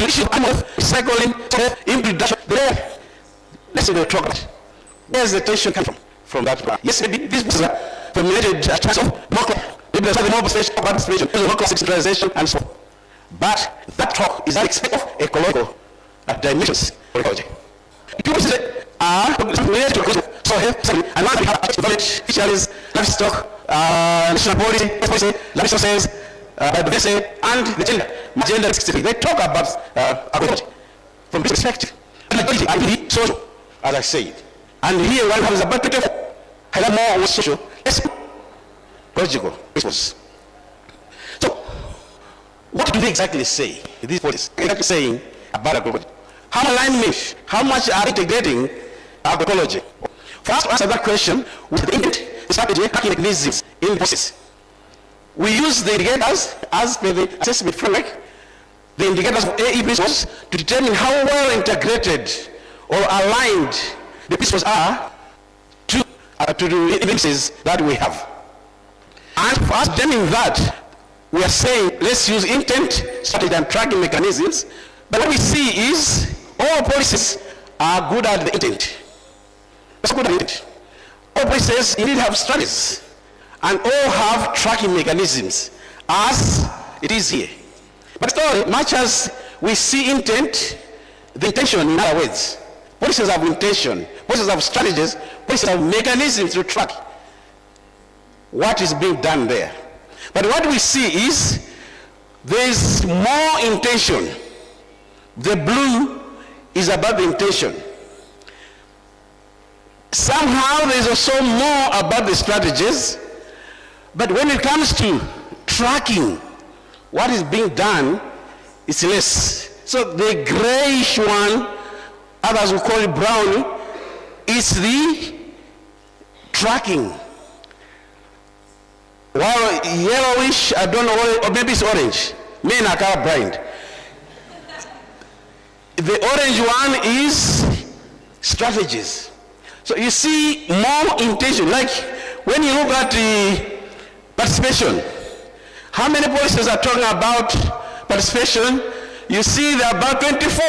to issue animal recycling, introduction. Let's say the chocolate. Where's the tension come from that plan? Yes, maybe this was a formulated chance of democracy. Maybe there's more participation, democracy, centralization, and so on. But that talk is at the expense of ecological dimensions of ecology. People say, related to so health, and now we have knowledge, fisheries, livestock, national policy, life resources, biodiversity, and the gender 63. They talk about agroecology from this perspective. And social, as I said. And here one has about 24. I have more on social, less ecological principles. So, what do they exactly say? These policies exactly saying about agroecology? How alignment? How much are integrating agroecology? For us to answer that question, we implement the strategy tracking mechanisms in the process. We use the indicators as per the assessment framework, the indicators of AE principles, to determine how well integrated or aligned the principles are to the indices that we have. And for us determining that, we are saying let's use intent, strategy, and tracking mechanisms. But what we see is all policies are good at the intent. That's good at the intent. All policies indeed have strategies and all have tracking mechanisms as it is here. But still, much as we see intent, the intention, in other words, policies have intention, policies have strategies, policies have mechanisms to track what is being done there. But what we see is there is more intention. The blue is about the intention. Somehow there is also more about the strategies, but when it comes to tracking what is being done, it's less. So the grayish one, others will call it brown, is the tracking. While yellowish, I don't know, or maybe it's orange. Men are colorblind. The orange one is strategies. So you see more intention. Like when you look at the participation, how many policies are talking about participation? You see there are about 24.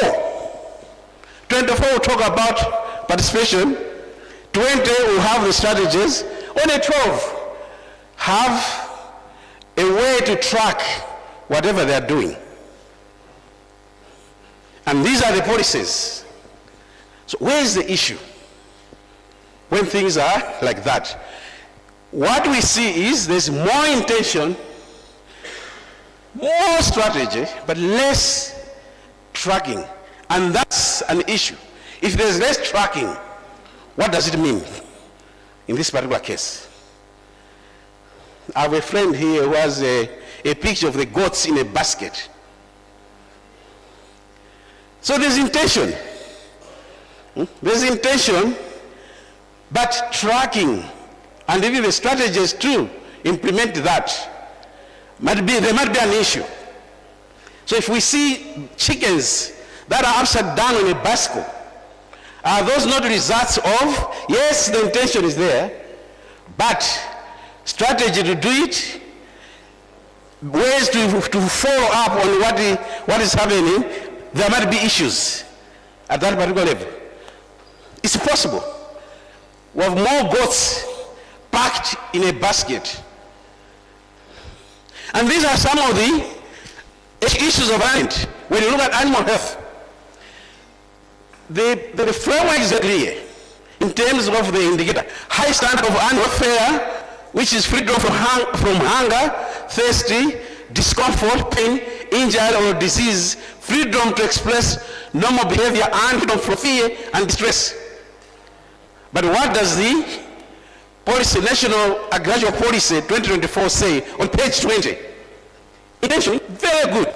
24 will talk about participation. 20 will have the strategies. Only 12 have a way to track whatever they are doing. And these are the policies. So where is the issue when things are like that? What we see is there's more intention, more strategy, but less tracking. And that's an issue. If there's less tracking, what does it mean in this particular case? I have a friend here who has a picture of the goats in a basket. So there's intention. There's intention, but tracking and even the strategies to implement that there might be an issue. So if we see chickens that are upside down in a basket, are those not results of, yes, the intention is there, but strategy to do it, ways to follow up on what is happening, there might be issues at that particular level. It's possible. We have more goats packed in a basket. And these are some of the issues of alignment. When you look at animal health, the framework is clear in terms of the indicator. High standard of animal welfare, which is freedom from hunger, thirsty, discomfort, pain, injury or disease, freedom to express normal behavior, and freedom from fear and distress. But what does the policy, National Agricultural Policy 2024 say on page 20? Intention, very good.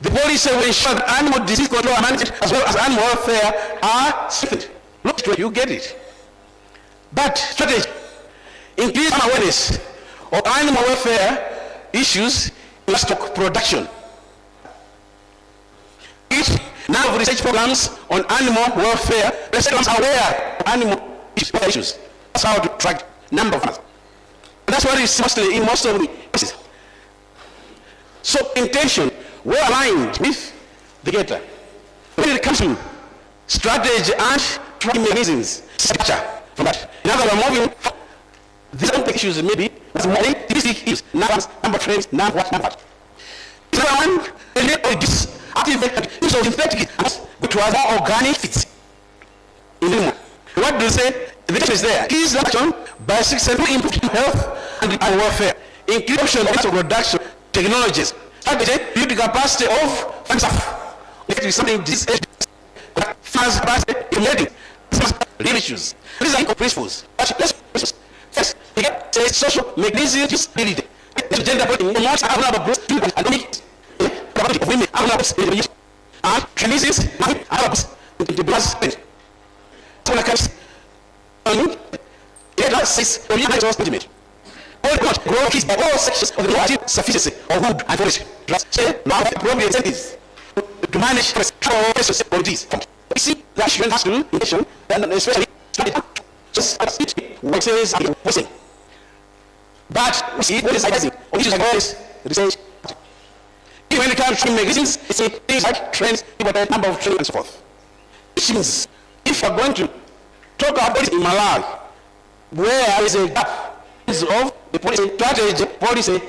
The policy will ensure that animal disease control and management as well as animal welfare are strengthened. Look, you get it. But strategy, increase awareness of animal welfare issues in livestock production. Now research programs on animal welfare, researchers are aware of animal issues. That's how to track number of animals. That's what is mostly in most of the cases. So intention, well aligned with the getter. When it comes to strategy and tracking mechanisms, structure from that. In other words, moving these are issues maybe as more basic issues, number of trains, number what. So one, this active use of synthetic which was more organic fits. What do you say? The question is there. Is action by successful input to health and welfare, inclusion of production technologies, strategy, build the capacity of stuff. It is something this fast capacity accumulating real issues. These are principles. First, we get social mechanisms needed. Gender amongst our groups and make of women and releases the blast. So like all kids by all sections of the relative sufficiency of wood and forest. Now appropriate incentives to manage policies. You see that she has to do nation and especially just as it works and but we see what is rising on issues like this research. Even when it comes to magazines, it's things like trends, the number of trends and so forth. Which means if you're going to talk about this in Malawi, where there is a gap of the policy strategy, policy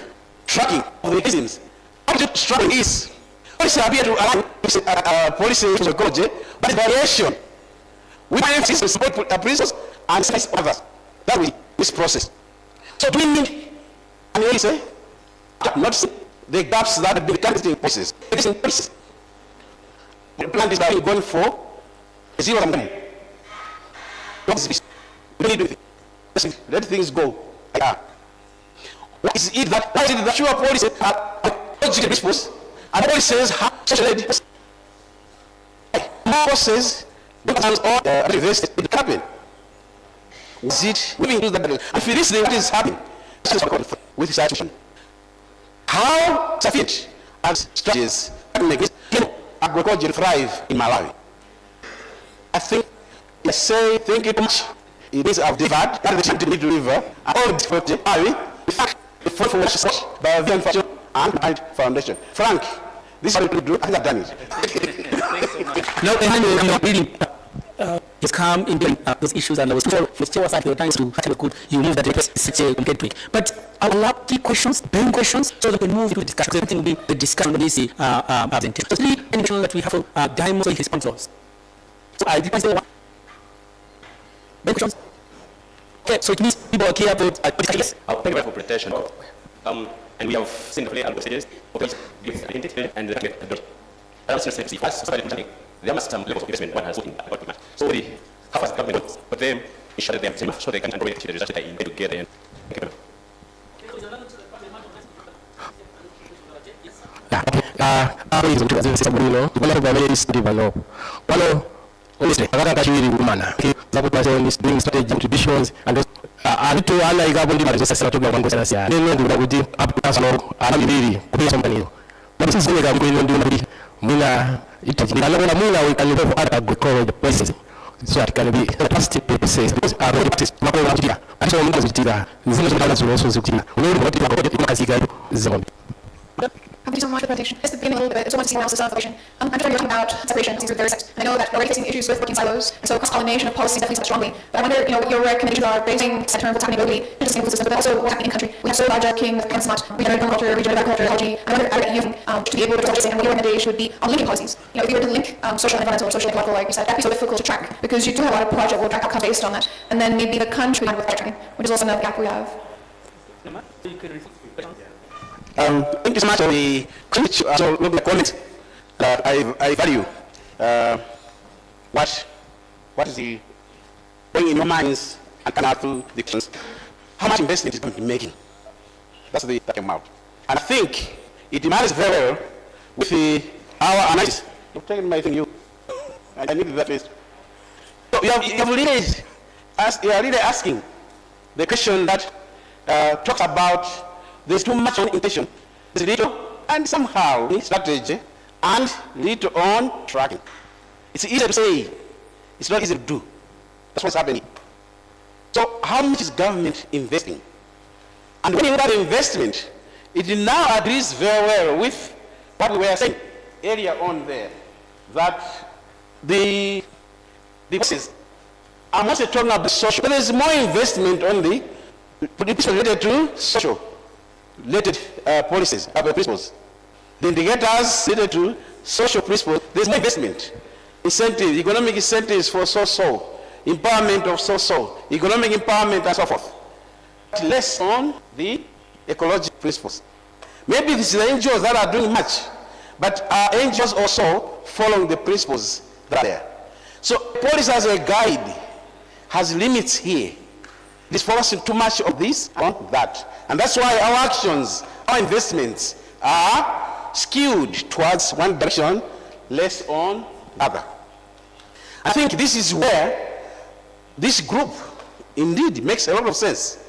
tracking of the mechanisms, what the struggle is, policy appear to allow policy ecology, but variation. We might emphasis to support principles and science others. That will this process. So do we need, and you say, not see the gaps that have been candidating process. It is in place. The plan is that going for zero and money. What is this? We need to do it. Let things go. What is it that, why is it that your policy are logical principles and policies have social ideas? More says, because all reverse it happen. Is it moving to that? And if it is what is happening, this is what with this situation. How sufficient as strategies can make agroecology thrive in Malawi? I think think it much. It is of divided, that is the river, and all the Malawi, in fact, the fourth for research by the Foundation and Foundation. Frank, this is what you do, I think I've done it. No, I'm really has come in those issues, and I was told for the side, there were times to could you move that such a complicated way. But I will have key questions, burning questions, so that we can move into the discussion. So everything will be the discussion on this absent. So three indications that we have diamonds in his sponsors. So I did say one. Burning questions. Okay, so it means people are clear about yes. Thank you for presentation. And we have seen the play and the stages of identity and the there must be some level of investment one has working about much. So the half as the government works, but then ensure that they have so they can avoid the results that they together. Honestly, I got really woman. That was doing strategy contributions and a little like I would just set up one question. Then we would up to us now. I'm really good company. But this is going to be Mula. It is Mula. We can live at Agroecology places. So it can be plastic purposes because our practice. I saw Mula Zutira. This is also Zutira. We know what it is. Thank you so much for the presentation. Just to begin a little bit, so much analysis of separation. I'm sure you're talking about separation since we're very set. I know that we're already facing issues with working silos, and so cross-pollination of policies definitely strongly. But I wonder, what your recommendations are raising set terms what's happening globally in the single system, but also what's happening in country. We have so large king with Kansas, regenerative agriculture, regenerative agriculture, ecology. I wonder how you think to be able to understand what your recommendation would be on linking policies. If you were to link social and environmental or social and ecological, like you said, that'd be so difficult to track because you do have a lot of project will track outcomes based on that, and then maybe the country with tracking, which is also another gap we have. Thank you so much for the comment that I value. What is the going in your minds and come out through the questions? How much investment is going to be making? That's the that came out. And I think it demands very well with our analysis. You've taken my thing, I need that list. So you are really asking the question that talks about there's too much on intention, there's little and somehow strategy and little on tracking. It's easy to say, it's not easy to do. That's what's happening. So how much is government investing? And when you look at investment, it now agrees very well with what we were saying earlier on there. that the policies, I'm not talking about the social, but there's more investment on the related to social related policies, principles. The indicators related to social principles, there's more investment. Incentives, economic incentives for so-so, empowerment of so-so, economic empowerment and so forth. Less on the ecological principles. Maybe this is the NGOs that are doing much, but are NGOs also following the principles that are there? So policy as a guide has limits here. It's focusing too much of this on that. And that's why our actions, our investments are skewed towards one direction, less on other. I think this is where this group indeed makes a lot of sense.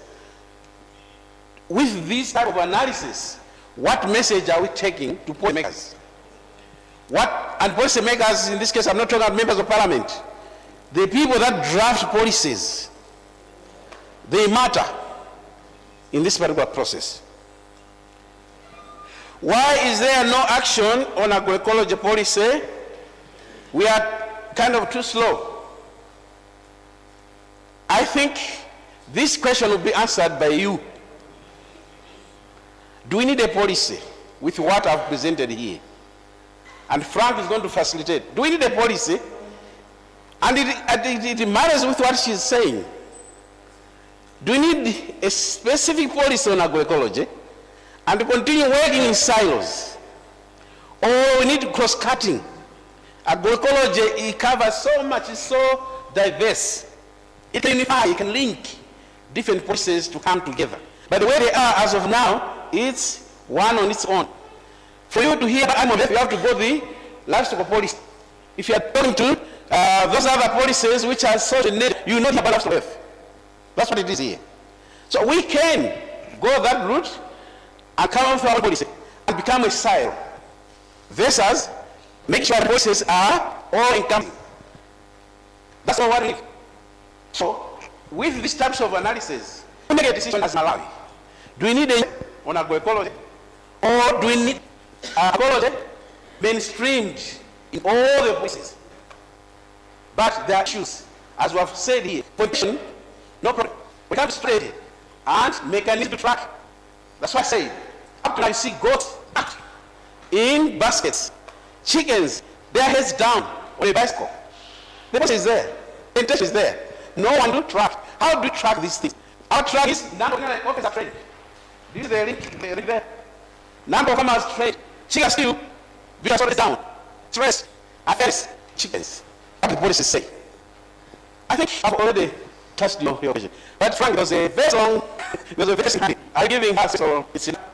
With this type of analysis, what message are we taking to policymakers? And policymakers, in this case, I'm not talking about members of parliament. The people that draft policies, they matter in this particular process. Why is there no action on agroecology policy? We are kind of too slow. I think this question will be answered by you. Do we need a policy with what I've presented here? And Frank is going to facilitate. Do we need a policy? And it matters with what she's saying. Do we need a specific policy on agroecology and to continue working in silos? Or we need cross-cutting? Agroecology, it covers so much, it's so diverse. It can unify, it can link different policies to come together. But the way they are as of now, it's one on its own. For you to hear animal health, you have to go the livestock policy. If you are talking to those other policies which are social in nature, you know about livestock health. That's what it is here. So we can go that route and come up with our policy and become a silo. Versus make sure policies are all encompassing. That's all what we need. So with these types of analysis, we make a decision as Malawi. Do we need a on agroecology, or do we need agroecology mainstreamed in all the places? But there are issues, as we have said here. Position, no problem. We have strategy and mechanism to track. That's why I say, up to now you see goats in baskets, chickens, their heads down on a bicycle. The person is there, the intention is there. No one will track. How do you track these things? Our track is officer trained. This is the link there. Number of farmers trade. Chickens still, because all is down. Stress, affairs, chickens. What the policies say. I think I've already touched your question. But Frank, there was a very long, I'm giving her so it's enough.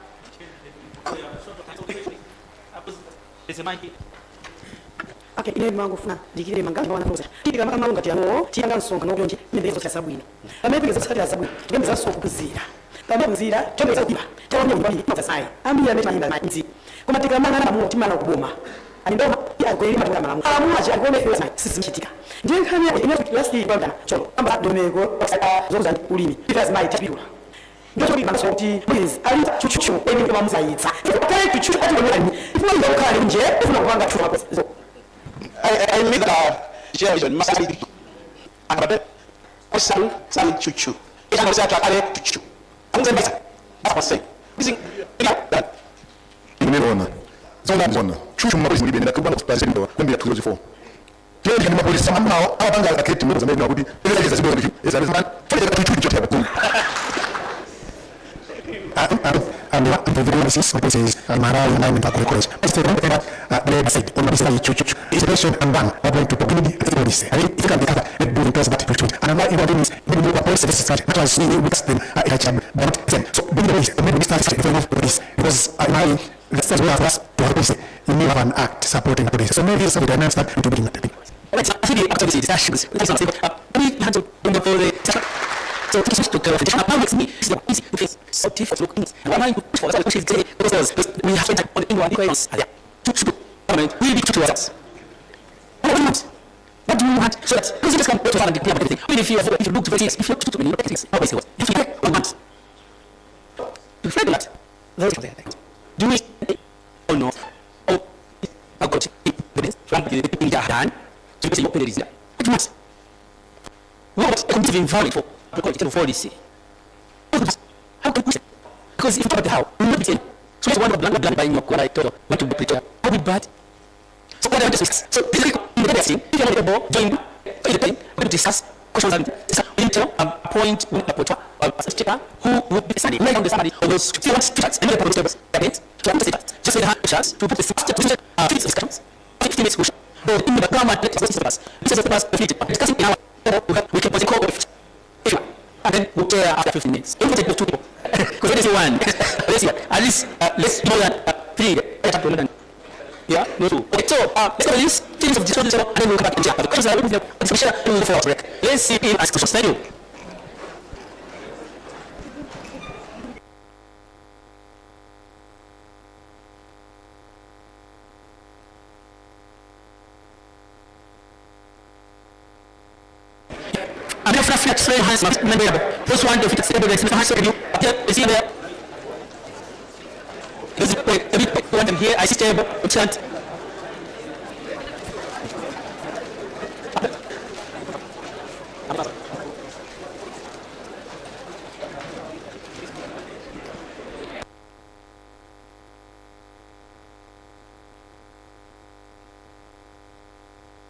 Okay, ine mangu funa dikire manganga wana process. Kitika maka malunga tiano, tianga nsonga no byonje, ndezo kya sabwino. Pamene pika zakati ya sabwino, tugemeza so kuzira. Pamene kuzira, tugemeza kudiba. Tawonya mbali kwa sai. Ambi ya meta nyimba nzi. Kuma tika manga na mu timana kuboma. Ani ndo ya kweli matula malamu. Alamu aje agone fela sai sisi chitika. Ndiye nkanya ine last banda. Cholo, amba domego osaka zoza ulimi. Because my tapirula. Ndio choli bana sauti, please. Ali chuchuchu, eni kama mzaitsa. Kai chuchuchu ati wani. Ifuna ndo kale nje, ifuna kupanga chuma kwa. I made a share on Masai. And Osan Chuchu. It's an Osa Chuchu. I'm going to say, this is that. You know, so that one. Chuchu Mabis will be in the Cuban president when we are 204. Clearly, the police somehow, our bank are to move the nobody. It is a good is a man. And the analysis of this is Malawi and Agroecology. I say one thing that said on this side, chuchu is question and one. I'm going to community policy. I mean, if you can be a doing person that chuchu, and I'm not even doing maybe more policy. This is such that was really with them. I can but so being the way maybe we start to develop this because I that's what we have asked to policy. You need an act supporting policy. So maybe some of the dynamics that to bring that. Let's actually after this discussions. Let's not say we had to bring up all the. So this is to clarification. Now makes me easy to face so difficult to look things. Why not push for that? Which is because we have spent on the England equations. Government will be true to us. What do you want? What do you want? So that you just come to find and declare everything. If you look to things, if you look to many look at things, always say what? If you get what you want. To reflect that, those are the things. Do we or no? Oh, I've got to keep the best. they are done, so you say, open it, it must. What a competitive environment for agroecology policy. How can we push it? Because if you talk about the how, we will not be saying, so it's one of the buying your what I told you, want to be preacher, how we bad. So what I want to say, so basically, if you're not able, join the time, we're going to discuss questions and appoint a speaker who would be studying, lay on the summary of those few speakers and the proposals against to understand just with the hand to put the first discussions, 15 minutes question. So in the background, let's discuss discussing in our we can put a call if you want. And then we'll share after 15 minutes. If we take 2 people, because when you say one, let's see, at least let's more than 3. Yeah, no 2. Okay, so let's go to this things of discussion, and then we'll come back and share. The questions are with the discussion, and we'll follow break. Let's see if ask questions. Thank you. I'm going to flex very hands First one, the fix table that's in the hands of you. Is he there? Is it one here? I see table. What's that?